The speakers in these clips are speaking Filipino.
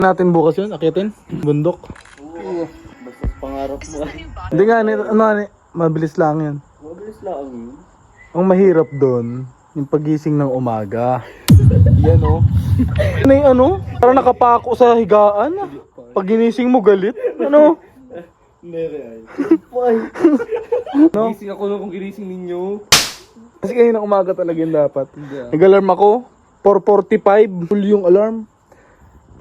Natin bukas yun, akitin, bundok. Oo, basta pangarap mo. Hindi nga, mabilis lang yan. Mabilis lang yun. Ang mahirap doon, yung pagising ng umaga. Yan o. Ano yung ano? Parang nakapako sa higaan. Pag ginising mo galit. Ano? Nere ay. No? Gising ako nung kung ginising ninyo. Kasi kayo ng umaga talaga yung dapat. Nag-alarm ako, 4:45. Full yung alarm.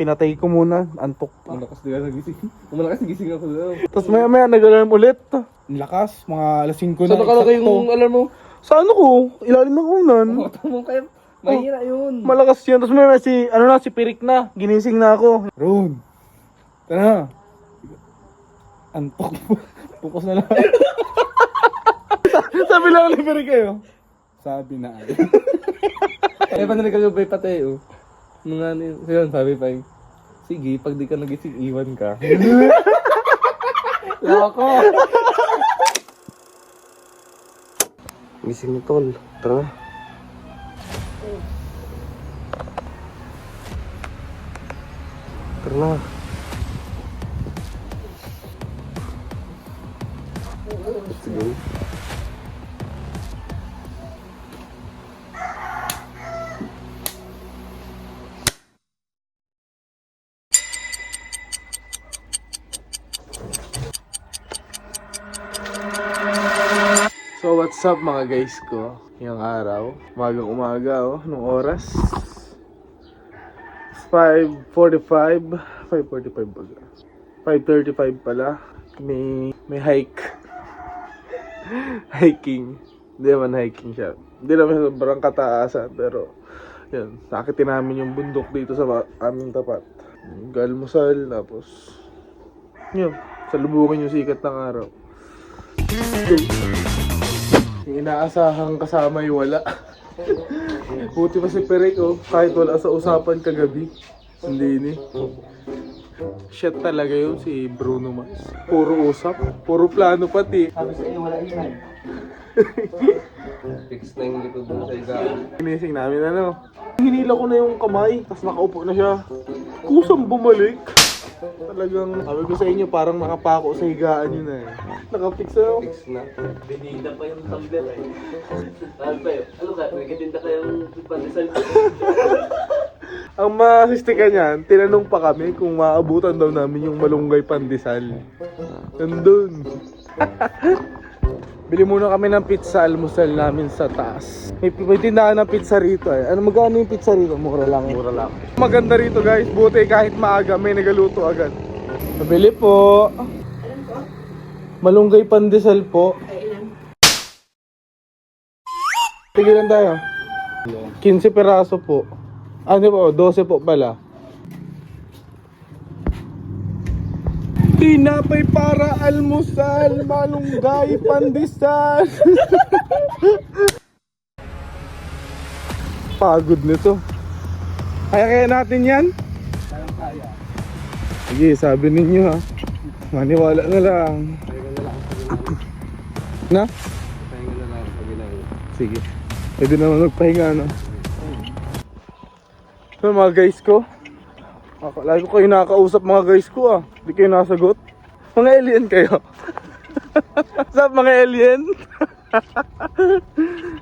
Pinatay ko muna, antok pa. Malakas na nagising. Malakas nagising ako daw. Tapos maya nag-alarm ulit. Lakas, mga alas 5 na. Saan nakalagay yung alarm mo? Sa ano ko? Ilalim ng unan. Tama kayo. Mahira yun. Malakas yan. Tapos may si Pirik na. Ginising na ako. Ron. Tara. Antok po. Focus na lang. Sabi lang ni Pirik kayo. Sabi na ay. Eh, paano nagkagabay pati oh? Mga ano yun. So yun, sabi pa yun. Sige, pag di ka nagising, iwan ka. Loko! Gising na tol. Tara. Tara na. Sige. So what's up mga guys ko? Yung araw, umaga oh, nung oras 5:45 baga 5:35 pala. May hike. Hiking. Hindi naman hiking siya. Hindi naman sobrang kataasan, pero yun, nakitin namin yung bundok dito sa aming tapat. Galmusal, tapos yun, salubungin yung sikat ng araw. Yung inaasahang kasama yung wala. Buti pa si Perek oh, kahit wala sa usapan kagabi. Hindi ni. Shit talaga yun si Bruno Mars. Puro usap, puro plano pati. Sabi sa inyo, wala iman. Fix na yung likod mo sa higaan. Ginising namin ano. Hinila ko na yung kamay, tapos nakaupo na siya. Kusang bumalik. Talagang sabi ko sa inyo, parang nakapako sa higaan yun eh. Nakafix na ako. Fix na. Binida pa yung tumbler eh. Sabi pa yun, ano ka, nagkatinda ka yung pandesal. Ang masistika niyan, tinanong pa kami kung maabutan daw namin yung malunggay pandesal. Nandun. Bili muna kami ng pizza almusal namin sa taas. May tindahan ng pizza rito eh. Ano magkano yung pizza rito? Mura lang eh. Mura lang. Maganda rito guys, buti kahit maaga may nagaluto agad. Pabili po. Malunggay pandesal po. Tigilan tayo. 15 peraso po. Ano po? 12 po pala. Tinapay para almusal, malunggay pandesal. Pagod nito. Kaya natin yan? Kaya. Sige, sabi ninyo ha. Maniwala na lang. Na? Pahinga na lang pag ginagawa. Sige. Pwede naman magpahinga no. So mga guys ko, lagi ko kayo nakakausap mga guys ko ah. Hindi kayo nasagot. Mga alien kayo. What's up mga alien?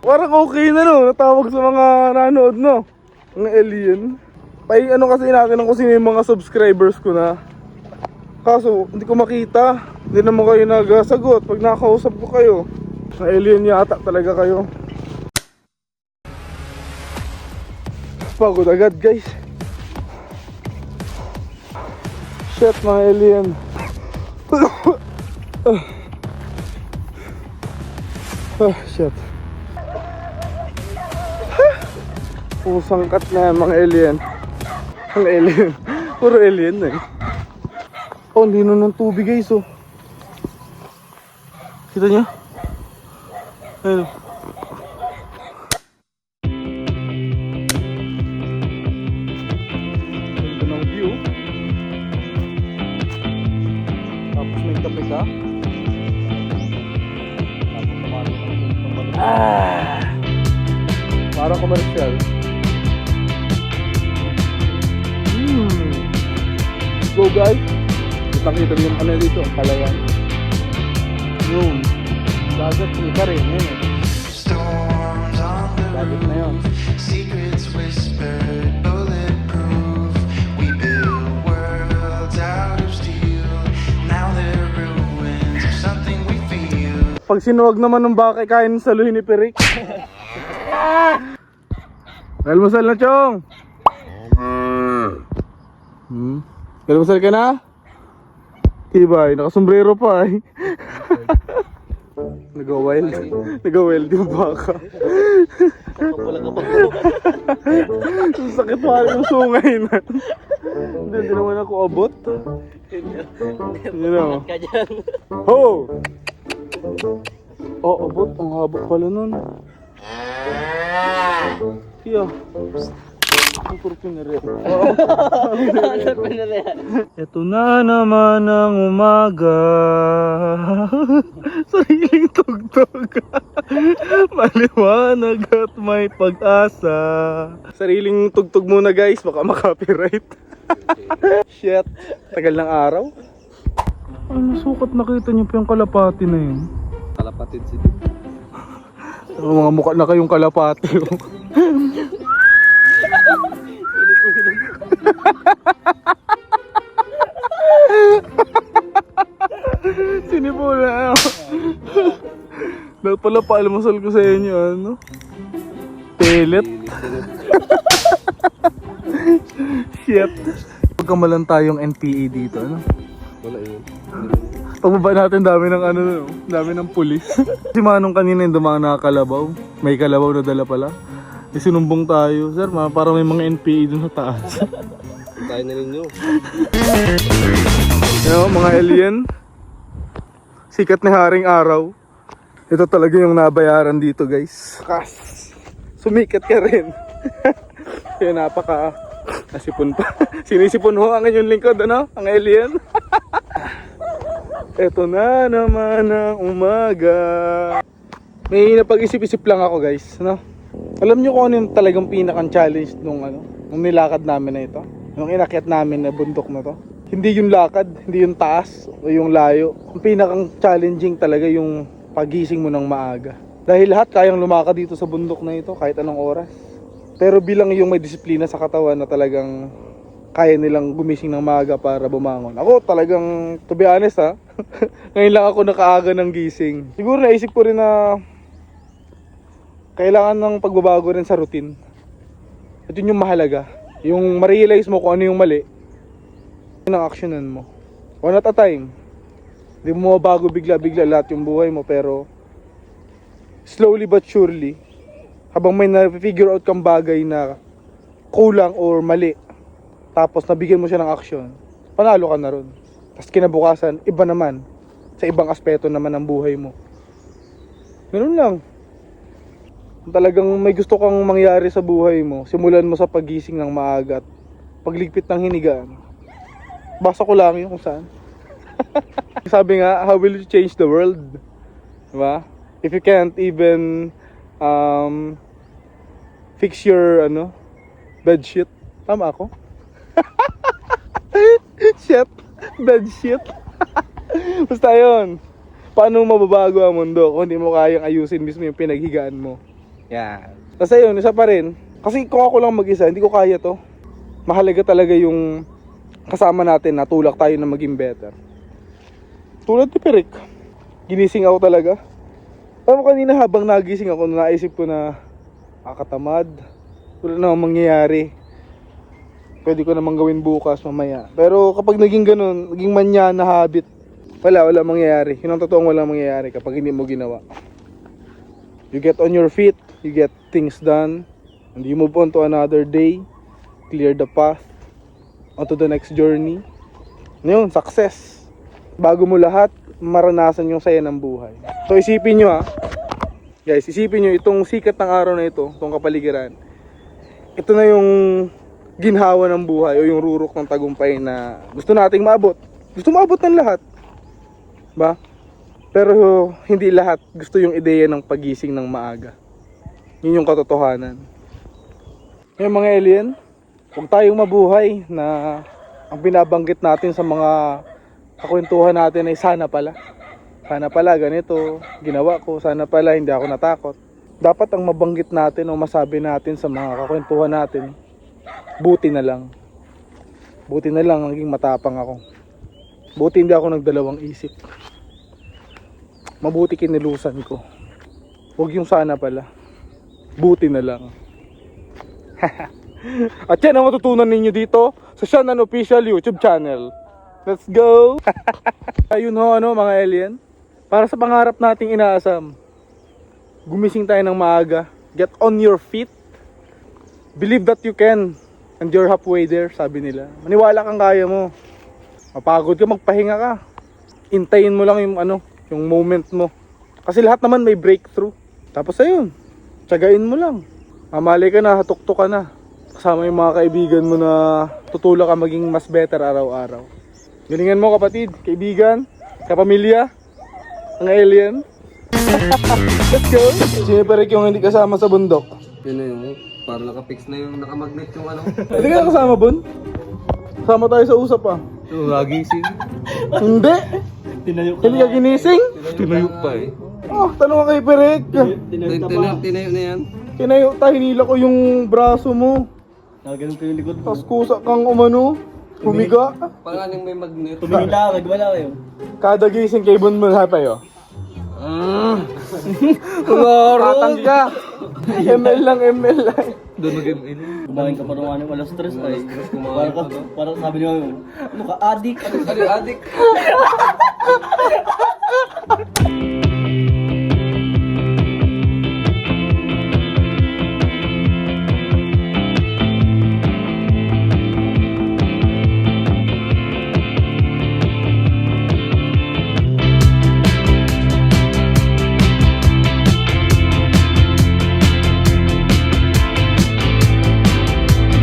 Parang okay na no, natawag sa mga nanood no. Mga alien. Ano kasi natin kung sino yung mga subscribers ko na. Kaso hindi ko makita. Hindi naman kayo nagasagot pag nakakausap ko kayo. Mga alien yata talaga kayo. Pagod agad guys. Shit mga alien. Shit. Pusangkat na yan mga alien. Mga alien. Puro alien na eh. Oh, ang lino ng tubig guys oh. Kita niya? Ayun. Ito ng view. Tapos may kape ka. Tapos naman parang komersyal. go guys. Kita yung ano dito, palayan. Yun. Dagat, kita rin. Yun eh. Storms on the Dagat na yun. secrets whispered, bulletproof. We built worlds out of steel. Now they're ruins of something we feel. Pag sinuwag naman ng baka, kain sa luhin ni Perik. Almusal na, Chong! Almusal ka na? Tibay, nakasombrero pa eh. Nag-wild. Nag-wild yung baka. Sakit pa rin yung sungay na. Hindi naman ako abot. You know. Ho! Oh, abot. Ang haba pala nun. Kaya. Ang kurpinere. Ito na naman ang umaga. Sariling tugtog. Maliwanag at may pag-asa. Sariling tugtog muna guys, baka makopyright. Shit. Tagal ng araw. Ano sukat nakita niyo pa yung kalapati na yun? Kalapatid si Mga mukha na kayong kalapati. Sinipula. Dapat pala paalmusal ko sa inyo, ano? Pellet. Shit. Pagkamalan tayong NPA dito, ano? Wala yun. Pagbaba natin dami ng ano, no? Dami ng pulis. Si Manong kanina yung dumaan nakakalabaw. May kalabaw na dala pala. Sinumbong tayo. Sir, parang may mga NPA dun sa taas. Tayo na ninyo. Yung mga alien. Sikat ni Haring Araw. Ito talaga yung nabayaran dito guys. Kas. Sumikat ka rin. Kaya napaka nasipon pa. Sinisipon ho ang inyong lingkod, ano? Ang alien. Ito na naman ang umaga. May napag-isip-isip lang ako guys, no? Alam nyo kung ano yung talagang pinakang challenge nung nilakad namin na ito? Nung inakyat namin na bundok na to? Hindi yung lakad, hindi yung taas o yung layo. Ang pinakang challenging talaga yung pagising mo ng maaga. Dahil lahat kayang lumakad dito sa bundok na ito kahit anong oras. Pero bilang yung may disiplina sa katawan na talagang kaya nilang gumising ng maaga para bumangon. Ako talagang, to be honest ha, ngayon lang ako nakaaga ng gising. Siguro naisip ko rin na kailangan ng pagbabago rin sa routine. At yun yung mahalaga. Yung ma-realize mo kung ano yung mali, yun ang actionan mo. One at a time. Hindi mo mabago bigla-bigla lahat yung buhay mo, pero slowly but surely, habang may na-figure out kang bagay na kulang or mali, tapos nabigyan mo siya ng action, panalo ka na ron. Tapos kinabukasan, iba naman. Sa ibang aspeto naman ng buhay mo. Ganun lang. Kung talagang may gusto kang mangyari sa buhay mo, simulan mo sa pagising ng maaga at pagligpit ng hinigaan. Basa ko lang yun kung saan. Sabi nga, how will you change the world? Diba? If you can't even fix your bed sheet. Tama ako? Shit. Bed sheet. Basta yun. Paano mababago ang mundo kung hindi mo kayang ayusin mismo yung pinaghigaan mo? Yan. Kasi yun, isa pa rin. Kasi kung ako lang mag-isa, hindi ko kaya to. Mahalaga talaga yung kasama natin na tulak tayo na maging better. Tulad ni Perik. Ginising ako talaga. Alam mo kanina habang nagising ako, naisip ko na kakatamad. Wala namang mangyayari. Pwede ko namang gawin bukas, mamaya. Pero kapag naging ganun, naging manya na habit, wala mangyayari. Yun ang totoong walang mangyayari kapag hindi mo ginawa. You get on your feet, you get things done, and you move on to another day, clear the path, onto the next journey. Yun, success. Bago mo lahat, maranasan yung saya ng buhay. So isipin nyo guys, isipin nyo itong sikat ng araw na ito, itong kapaligiran. Ito na yung ginhawa ng buhay o yung rurok ng tagumpay na gusto nating maabot. Gusto maabot ng lahat. Ba? Pero hindi lahat gusto yung ideya ng pagising ng maaga. Yun yung katotohanan. Yung mga alien, huwag tayong mabuhay na ang binabanggit natin sa mga kakwentuhan natin ay sana pala. Sana pala ganito, ginawa ko. Sana pala hindi ako natakot. Dapat ang mabanggit natin o masabi natin sa mga kakwentuhan natin, buti na lang. Buti na lang naging matapang ako. Buti hindi ako nagdalawang isip. Mabuti kinilusan ko. Huwag yung sana pala. Buti na lang. At yan ang matutunan ninyo dito sa Shanan Official YouTube channel. Let's go! Ayun ho, mga alien. Para sa pangarap nating inaasam, gumising tayo ng maaga. Get on your feet. Believe that you can. And you're halfway there, sabi nila. Maniwala kang kaya mo. Mapagod ka, magpahinga ka. Intayin mo lang yung moment mo. Kasi lahat naman may breakthrough. Tapos ayun, tsagain mo lang. Mamali ka na, hatuktok ka na. Kasama yung mga kaibigan mo na tutulak ka maging mas better araw-araw. Galingan mo kapatid, kaibigan, kapamilya, ang alien. Let's go! Sino pa rin yung hindi kasama sa bundok? Yun na yun. Para nakapix na yung nakamagnet yung ano. Hindi ka kasama, Bon? Kasama tayo sa usap Yung nagising. Hindi! Hindi ka ginising? Tinayo pa eh. Oh, tanong ka kay Perek. Tinayo na yan. Kinayo tayo, hinila ko yung braso mo. Naganon ko yung likod mo. Tapos kusa kang humiga. Parang may magnet. Tumingin lang, nagwala kayo. Kada gising kay Bon mo tayo. Tatang ka. ML lang. Doon mag-ML. Kumain ka parang ano, walang stress ay. Parang sabi niyo, ano ka, adik. Ano yung adik?